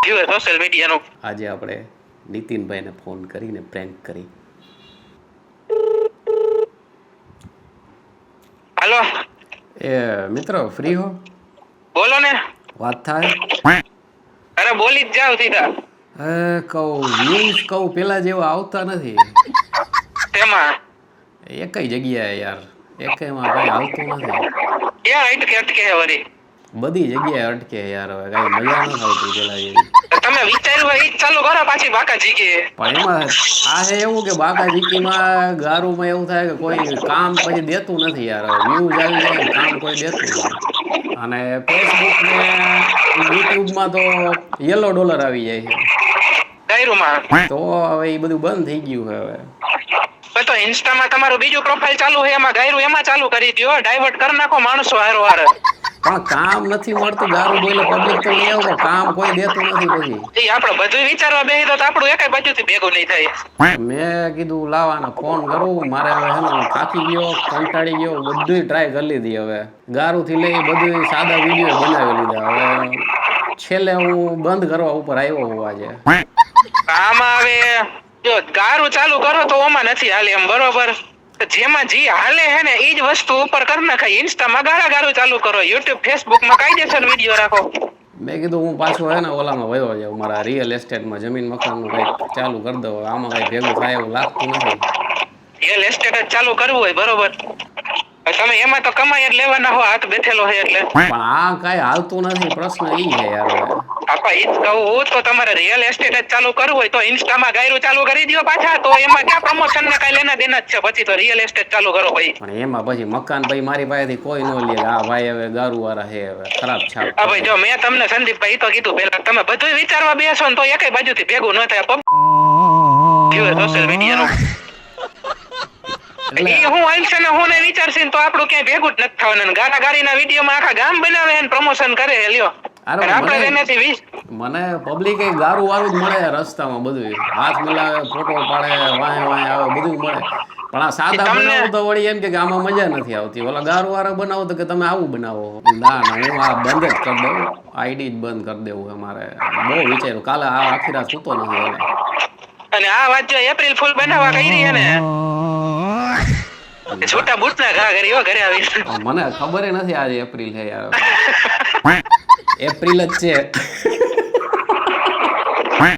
જીવે સોશિયલ મીડિયાનો. આજે આપણે નીતિનભાઈને ફોન કરીને પ્રેન્ક કરી. હાલો એ મિત્રો ફ્રી હો? બોલો ને. વાત થાય. અરે બોલી જ જાવ સીધા. કહું વ્યૂઝ કહું પેલા જેવા આવતા નથી તેમાં એકય જગ્યાએ યાર, એકયમાં કઈ આવતું નથી. ક્યાં અટકે વળી બધી જગ્યાએ અટકે યાર, હવે કઈ મજા નથી આવતી પેલા જેવી. તમે વિચાર્યું હોય ઈ જ ચાલુ કરો પાછી બાકા જીકી. પણ એમાં આ છે એવું કે બાકા જીકીમાં ગારુમાં એવું થાય કે કોઈ કામ પછી દેતું નથી યાર, વ્યૂઝ આવી જાય ને કામ કોઈ દેતું નથી. અને ફેસબુક ને યુટ્યુબમાં તો યલો ડોલર આવી જાય છે ગાયરુમાં. તો હવે એ બધું બંધ થઈ ગયું છે હવે. તો ઇન્સ્ટામાં તમારું બીજું પ્રોફાઇલ ચાલુ છે, એમાં ગાયરું એમાં ચાલુ કરી દો, ડાયવર્ટ કરી નાખો માણસો હારો હારે. પણ કામ નથી મળતું, ગારું બોલે પબ્લિક તો લઈ આવો, કામ કોઈ દેતું નથી. પછી આપણે બધું વિચારવા બેસી તો આપણું એકેય બાજુથી ભેગું નહીં થાય. મેં કીધું લાવાના ફોન કરું, મારે હવે હે ને થાકી ગયો, કંટાળી ગયો, બધું ટ્રાય કરી લીધી. હવે ગારુંથી લઈ બધું સાદા વિડીયો બનાવી લીધા. હવે છેલ્લે હું બંધ કરવા ઉપર આવ્યો હું આજે. આમાં હવે જો ગારું ચાલુ કરો તો ઓમાં નથી હાલે એમ, બરોબર? જેમાં જી હાલે હે ને ઈ જ વસ્તુ ઉપર કરી નાખાય. ઇન્સ્ટામાં ગારું ચાલુ કરો, યુટ્યુબ ફેસબુકમાં કાયદેસર વિડીયો રાખો. મેં કીધું હું પાછો હે ને ઓલામાં વયો જાઉં, મારા રિયલ એસ્ટેટમાં જમીન મકાનનું કંઈક ચાલુ કરી દઉં. આમાં કંઈ ભેગું થાય એવું લાગતું નથી. રિયલ એસ્ટેટ જ ચાલુ કરવું હોય, બરોબર? તમે એમાં તો કમાઈ જ લેવાના હો, હાથ બેઠેલો છે એટલે. પણ આ કાંઈ હાલતું નથી, પ્રશ્ન ઈ છે યાર. હવે આપા ઈ જ કહું, તો તમારે રિયલ એસ્ટેટ જ ચાલુ કરવું હોય તો ઇન્સ્ટામાં ગાયરું ચાલુ કરી દો પાછા. તો એમાં ક્યાં પ્રમોશન ને કાંઈ લેના દેના જ છે? પછી તો રિયલ એસ્ટેટ ચાલુ કરો ભાઈ. પણ એમાં પછી મકાન ભાઈ મારી પાસેથી કોઈ ન લે. આ ભાઈ હવે ગારું વાળા હે, હવે ખરાબ છાપ. હા ભાઈ, જો મેં તમને સંદીપભાઈ તો કીધું પેલા, તમે બધું વિચારવા બેસો ને તો એકેય બાજુથી ભેગું ન થાય. સોશિયલ મીડિયાનો ઈ હું હાલશે ને હું ને વિચારશે તો આપણું ક્યાંય ભેગું જ નથી થવાનું. ગારીના વિડીયોમાં આખા ગામ બનાવે ને પ્રમોશન કરે. લ્યો મને પબ્લિક ગારું વાળું જ મળે રસ્તામાં, બધું હાથ મિલાવે, ફોટો પાડે, વાહે આવે, બધું મળે. પણ આ સાદા બનાવો તો વળી એમ કે આમાં મજા નથી આવતી. ઓલા ગારું વાળા બનાવો તો કે તમે આવું બનાવો. ના હું આ બંધ જ કરી દઉં, આઈડી જ બંધ કરી દેવું અમારે. બહુ વિચાર્યું, કાલે આ આખી રાત સૂતો નથી. અને આ વાત જો એપ્રિલ ફૂલ બનાવવા કરી રહી ને, છોટા બૂટના ઘા કરી હો ઘરે આવી. મને ખબર નથી આજે એપ્રિલ છે યાર. એપ્રિલ જ છે.